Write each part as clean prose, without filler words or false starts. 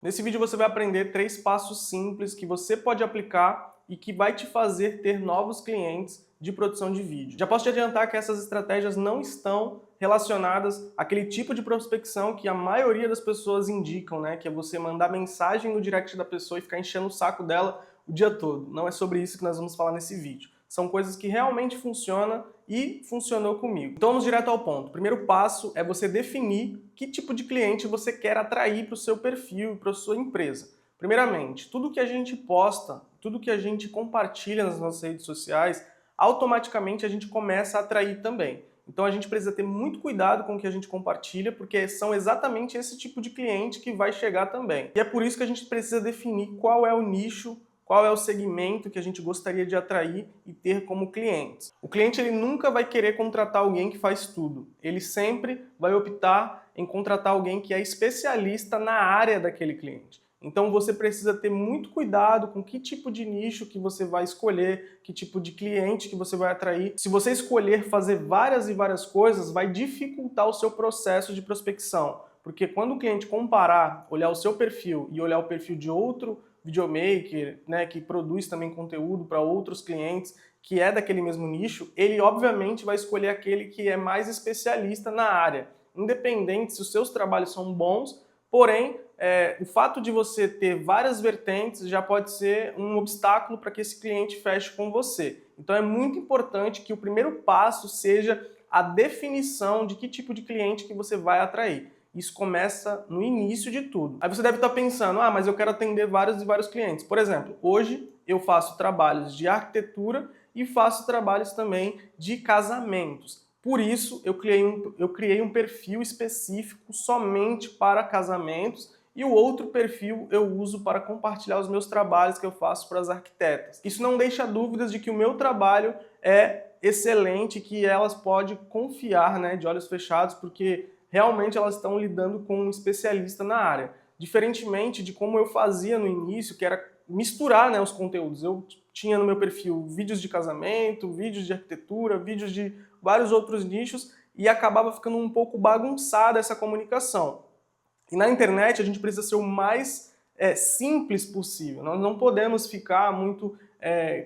Nesse vídeo você vai aprender 3 passos simples que você pode aplicar e que vai te fazer ter novos clientes de produção de vídeo. Já posso te adiantar que essas estratégias não estão relacionadas àquele tipo de prospecção que a maioria das pessoas indicam, né? Que é você mandar mensagem no direct da pessoa e ficar enchendo o saco dela o dia todo. Não é sobre isso que nós vamos falar nesse vídeo. São coisas que realmente funcionam e funcionou comigo. Então vamos direto ao ponto. O primeiro passo é você definir que tipo de cliente você quer atrair para o seu perfil e para a sua empresa. Primeiramente, tudo que a gente posta, tudo que a gente compartilha nas nossas redes sociais, automaticamente a gente começa a atrair também. Então a gente precisa ter muito cuidado com o que a gente compartilha, porque são exatamente esse tipo de cliente que vai chegar também. E é por isso que a gente precisa definir qual é o nicho, qual é o segmento que a gente gostaria de atrair e ter como clientes. O cliente ele nunca vai querer contratar alguém que faz tudo. Ele sempre vai optar em contratar alguém que é especialista na área daquele cliente. Então você precisa ter muito cuidado com que tipo de nicho que você vai escolher, que tipo de cliente que você vai atrair. Se você escolher fazer várias e várias coisas, vai dificultar o seu processo de prospecção. Porque quando o cliente comparar, olhar o seu perfil e olhar o perfil de outro videomaker, né, que produz também conteúdo para outros clientes, que é daquele mesmo nicho, ele obviamente vai escolher aquele que é mais especialista na área, independente se os seus trabalhos são bons, porém, o fato de você ter várias vertentes já pode ser um obstáculo para que esse cliente feche com você. Então é muito importante que o primeiro passo seja a definição de que tipo de cliente que você vai atrair. Isso começa no início de tudo. Aí você deve estar pensando, mas eu quero atender vários e vários clientes. Por exemplo, hoje eu faço trabalhos de arquitetura e faço trabalhos também de casamentos. Por isso, eu criei um perfil específico somente para casamentos e o outro perfil eu uso para compartilhar os meus trabalhos que eu faço para as arquitetas. Isso não deixa dúvidas de que o meu trabalho é excelente, que elas podem confiar, né, de olhos fechados, porque realmente elas estão lidando com um especialista na área. Diferentemente de como eu fazia no início, que era misturar, né, os conteúdos. Eu tinha no meu perfil vídeos de casamento, vídeos de arquitetura, vídeos de vários outros nichos e acabava ficando um pouco bagunçada essa comunicação. E na internet a gente precisa ser o mais simples possível. Nós não podemos ficar muito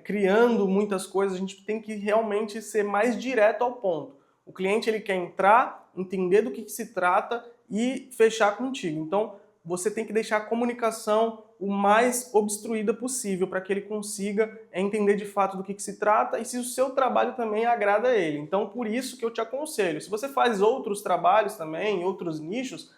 criando muitas coisas, a gente tem que realmente ser mais direto ao ponto. O cliente ele quer entrar, entender do que se trata e fechar contigo. Então você tem que deixar a comunicação o mais obstruída possível para que ele consiga entender de fato do que se trata e se o seu trabalho também agrada a ele. Então por isso que eu te aconselho, se você faz outros trabalhos também, outros nichos,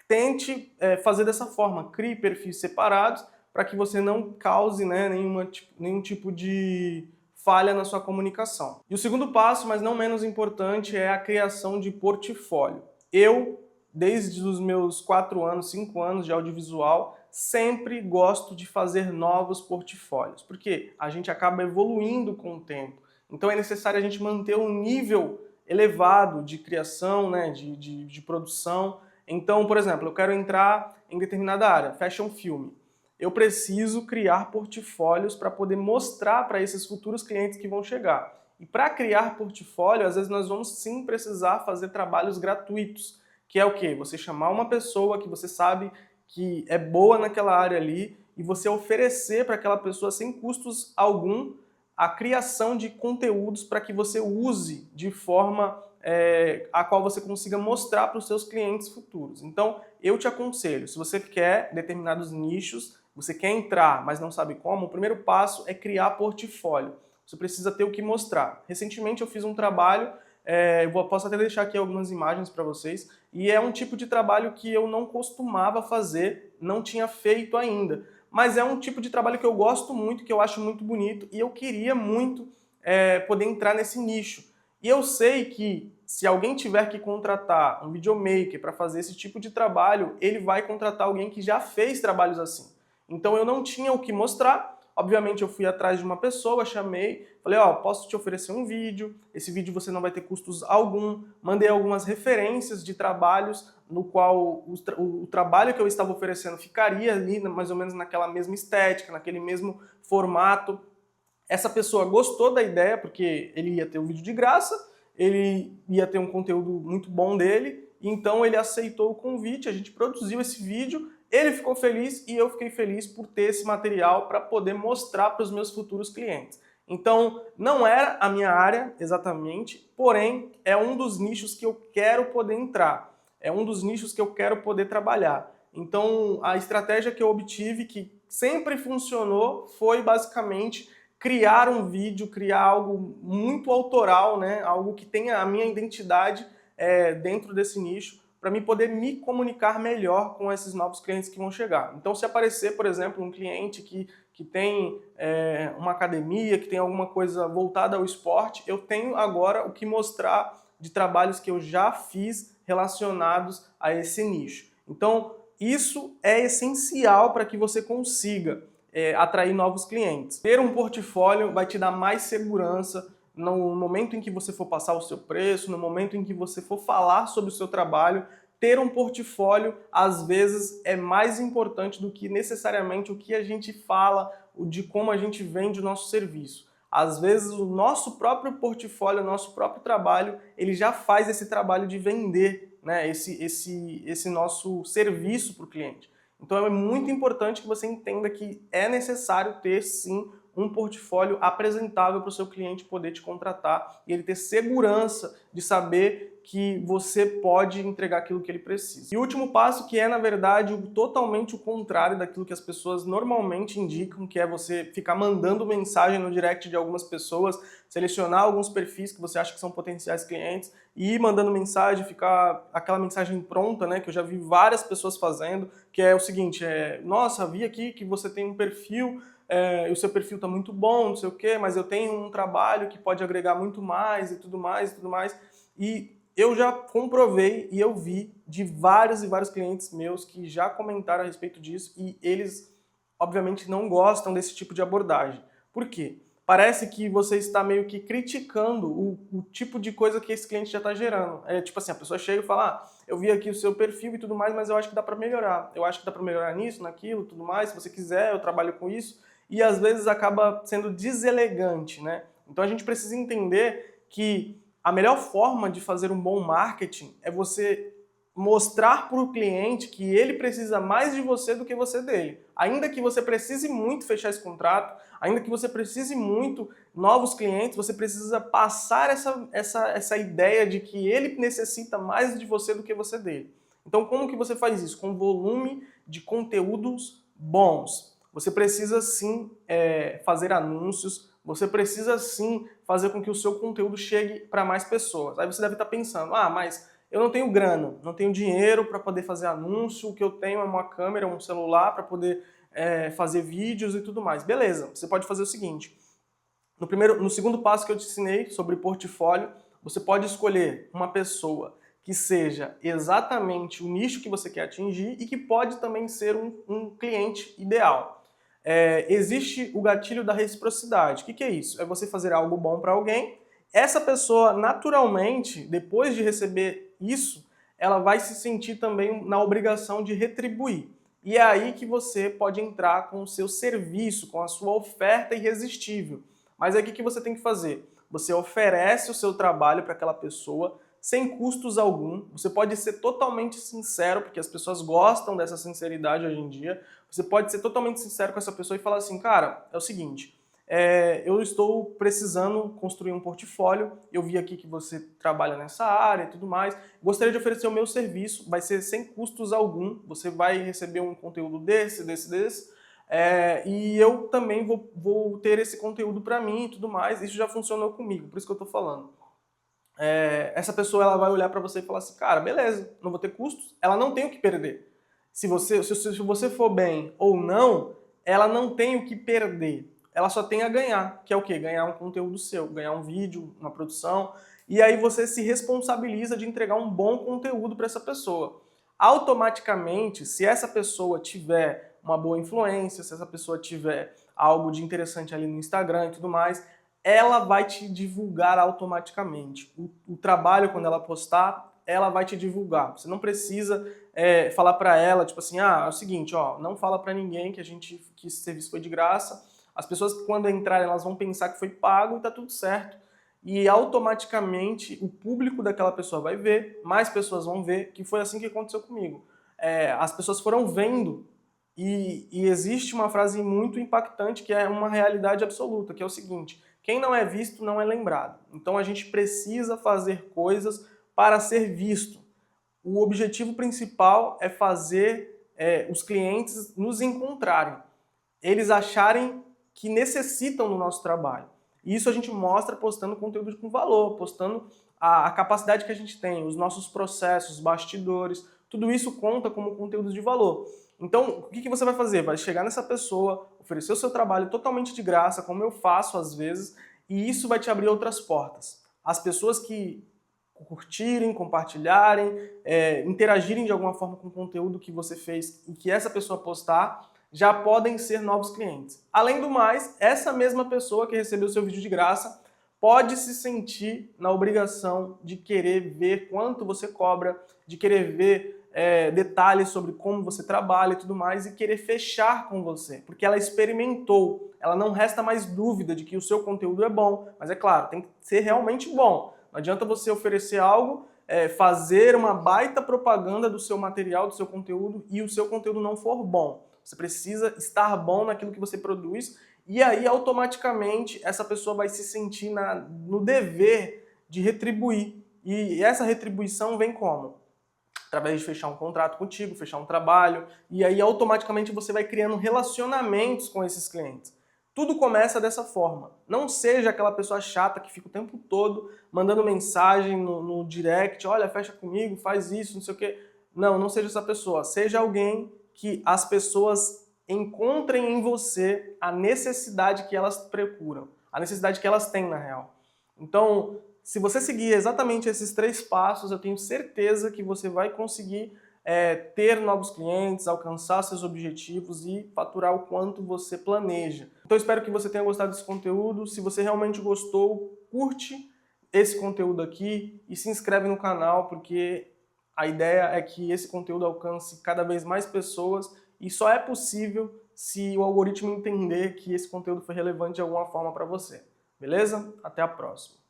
tente fazer dessa forma, crie perfis separados para que você não cause, né, nenhum tipo de falha na sua comunicação. E o segundo passo, mas não menos importante, é a criação de portfólio. Eu, desde os meus 4 anos, 5 anos de audiovisual, sempre gosto de fazer novos portfólios, porque a gente acaba evoluindo com o tempo. Então é necessário a gente manter um nível elevado de criação, né, de produção. Então, por exemplo, eu quero entrar em determinada área, fashion film. Eu preciso criar portfólios para poder mostrar para esses futuros clientes que vão chegar. E para criar portfólio, às vezes nós vamos sim precisar fazer trabalhos gratuitos, que é o quê? Você chamar uma pessoa que você sabe que é boa naquela área ali e você oferecer para aquela pessoa sem custos algum a criação de conteúdos para que você use de forma a qual você consiga mostrar para os seus clientes futuros. Então, eu te aconselho, se você quer determinados nichos, você quer entrar, mas não sabe como, o primeiro passo é criar portfólio. Você precisa ter o que mostrar. Recentemente eu fiz um trabalho, posso até deixar aqui algumas imagens para vocês, e é um tipo de trabalho que eu não costumava fazer, não tinha feito ainda. Mas é um tipo de trabalho que eu gosto muito, que eu acho muito bonito, e eu queria muito poder entrar nesse nicho. E eu sei que se alguém tiver que contratar um videomaker para fazer esse tipo de trabalho, ele vai contratar alguém que já fez trabalhos assim. Então eu não tinha o que mostrar, obviamente eu fui atrás de uma pessoa, chamei, falei, posso te oferecer um vídeo, esse vídeo você não vai ter custos algum, mandei algumas referências de trabalhos no qual o trabalho que eu estava oferecendo ficaria ali mais ou menos naquela mesma estética, naquele mesmo formato. Essa pessoa gostou da ideia, porque ele ia ter um vídeo de graça, ele ia ter um conteúdo muito bom dele, então ele aceitou o convite, a gente produziu esse vídeo, Ele ficou feliz e eu fiquei feliz por ter esse material para poder mostrar para os meus futuros clientes. Então, não era a minha área exatamente, porém, é um dos nichos que eu quero poder entrar. É um dos nichos que eu quero poder trabalhar. Então, a estratégia que eu obtive, que sempre funcionou, foi basicamente criar um vídeo, criar algo muito autoral, né? Algo que tenha a minha identidade dentro desse nicho, para mim poder me comunicar melhor com esses novos clientes que vão chegar. Então, se aparecer, por exemplo, um cliente que tem uma academia, que tem alguma coisa voltada ao esporte, eu tenho agora o que mostrar de trabalhos que eu já fiz relacionados a esse nicho. Então, isso é essencial para que você consiga atrair novos clientes. Ter um portfólio vai te dar mais segurança no momento em que você for passar o seu preço, no momento em que você for falar sobre o seu trabalho. Ter um portfólio, às vezes, é mais importante do que necessariamente o que a gente fala, de como a gente vende o nosso serviço. Às vezes, o nosso próprio portfólio, o nosso próprio trabalho, ele já faz esse trabalho de vender, né, esse nosso serviço para o cliente. Então é muito importante que você entenda que é necessário ter, sim, um portfólio apresentável para o seu cliente poder te contratar e ele ter segurança de saber que você pode entregar aquilo que ele precisa. E o último passo, que é, na verdade, totalmente o contrário daquilo que as pessoas normalmente indicam, que é você ficar mandando mensagem no direct de algumas pessoas, selecionar alguns perfis que você acha que são potenciais clientes e ir mandando mensagem, ficar aquela mensagem pronta, né, que eu já vi várias pessoas fazendo, que é o seguinte, nossa, vi aqui que você tem um perfil, o seu perfil está muito bom, não sei o quê, mas eu tenho um trabalho que pode agregar muito mais e tudo mais e tudo mais. E eu já comprovei e eu vi de vários e vários clientes meus que já comentaram a respeito disso e eles, obviamente, não gostam desse tipo de abordagem. Por quê? Parece que você está meio que criticando o tipo de coisa que esse cliente já está gerando. É tipo assim, a pessoa chega e fala, eu vi aqui o seu perfil e tudo mais, mas eu acho que dá para melhorar. Eu acho que dá para melhorar nisso, naquilo, tudo mais. Se você quiser, eu trabalho com isso. E às vezes acaba sendo deselegante, né? Então a gente precisa entender que a melhor forma de fazer um bom marketing é você mostrar para o cliente que ele precisa mais de você do que você dele. Ainda que você precise muito fechar esse contrato, ainda que você precise muito novos clientes, você precisa passar essa ideia de que ele necessita mais de você do que você dele. Então, como que você faz isso? Com volume de conteúdos bons. Você precisa sim fazer anúncios, você precisa sim fazer com que o seu conteúdo chegue para mais pessoas. Aí você deve estar pensando, mas eu não tenho grana, não tenho dinheiro para poder fazer anúncio, o que eu tenho é uma câmera, um celular para poder fazer vídeos e tudo mais. Beleza, você pode fazer o seguinte, no segundo passo que eu te ensinei sobre portfólio, você pode escolher uma pessoa que seja exatamente o nicho que você quer atingir e que pode também ser um cliente ideal. Existe o gatilho da reciprocidade. O que é isso? É você fazer algo bom para alguém, essa pessoa naturalmente, depois de receber isso, ela vai se sentir também na obrigação de retribuir. E é aí que você pode entrar com o seu serviço, com a sua oferta irresistível. Mas aí o que você tem que fazer? Você oferece o seu trabalho para aquela pessoa sem custos algum. Você pode ser totalmente sincero, porque as pessoas gostam dessa sinceridade hoje em dia. Você pode ser totalmente sincero com essa pessoa e falar assim, cara, é o seguinte, eu estou precisando construir um portfólio, eu vi aqui que você trabalha nessa área e tudo mais, gostaria de oferecer o meu serviço, vai ser sem custos algum, você vai receber um conteúdo desse, e eu também vou ter esse conteúdo para mim e tudo mais, isso já funcionou comigo, por isso que eu estou falando. Essa pessoa ela vai olhar para você e falar assim, cara, beleza, não vou ter custos, ela não tem o que perder. Se você for bem ou não, ela não tem o que perder. Ela só tem a ganhar, que é o quê? Ganhar um conteúdo seu, ganhar um vídeo, uma produção, e aí você se responsabiliza de entregar um bom conteúdo para essa pessoa. Automaticamente, se essa pessoa tiver uma boa influência, se essa pessoa tiver algo de interessante ali no Instagram e tudo mais, ela vai te divulgar automaticamente. O trabalho, quando ela postar, ela vai te divulgar. Você não precisa falar para ela, tipo assim, é o seguinte, não fala para ninguém que esse serviço foi de graça. As pessoas, quando entrarem, elas vão pensar que foi pago e tá tudo certo. E automaticamente o público daquela pessoa vai ver, mais pessoas vão ver, que foi assim que aconteceu comigo. as pessoas foram vendo, e existe uma frase muito impactante que é uma realidade absoluta, que é o seguinte: quem não é visto não é lembrado. Então a gente precisa fazer coisas para ser visto. O objetivo principal é fazer os clientes nos encontrarem, eles acharem que necessitam do nosso trabalho. E isso a gente mostra postando conteúdo com valor, postando a capacidade que a gente tem, os nossos processos, bastidores, tudo isso conta como conteúdo de valor. Então, o que você vai fazer? Vai chegar nessa pessoa, oferecer o seu trabalho totalmente de graça, como eu faço às vezes, e isso vai te abrir outras portas. As pessoas que curtirem, compartilharem, interagirem de alguma forma com o conteúdo que você fez e que essa pessoa postar, já podem ser novos clientes. Além do mais, essa mesma pessoa que recebeu seu vídeo de graça pode se sentir na obrigação de querer ver quanto você cobra, de querer ver detalhes sobre como você trabalha e tudo mais, e querer fechar com você, porque ela experimentou, ela não resta mais dúvida de que o seu conteúdo é bom, mas é claro, tem que ser realmente bom. Não adianta você oferecer algo, fazer uma baita propaganda do seu material, do seu conteúdo, e o seu conteúdo não for bom. Você precisa estar bom naquilo que você produz, e aí automaticamente essa pessoa vai se sentir no dever de retribuir. E essa retribuição vem como? Através de fechar um contrato contigo, fechar um trabalho, e aí automaticamente você vai criando relacionamentos com esses clientes. Tudo começa dessa forma. Não seja aquela pessoa chata que fica o tempo todo mandando mensagem no direct, olha, fecha comigo, faz isso, não sei o quê. Não, não seja essa pessoa. Seja alguém que as pessoas encontrem em você a necessidade que elas procuram, a necessidade que elas têm na real. Então, se você seguir exatamente esses 3 passos, eu tenho certeza que você vai conseguir ter novos clientes, alcançar seus objetivos e faturar o quanto você planeja. Então espero que você tenha gostado desse conteúdo. Se você realmente gostou, curte esse conteúdo aqui e se inscreve no canal, porque a ideia é que esse conteúdo alcance cada vez mais pessoas, e só é possível se o algoritmo entender que esse conteúdo foi relevante de alguma forma para você. Beleza? Até a próxima.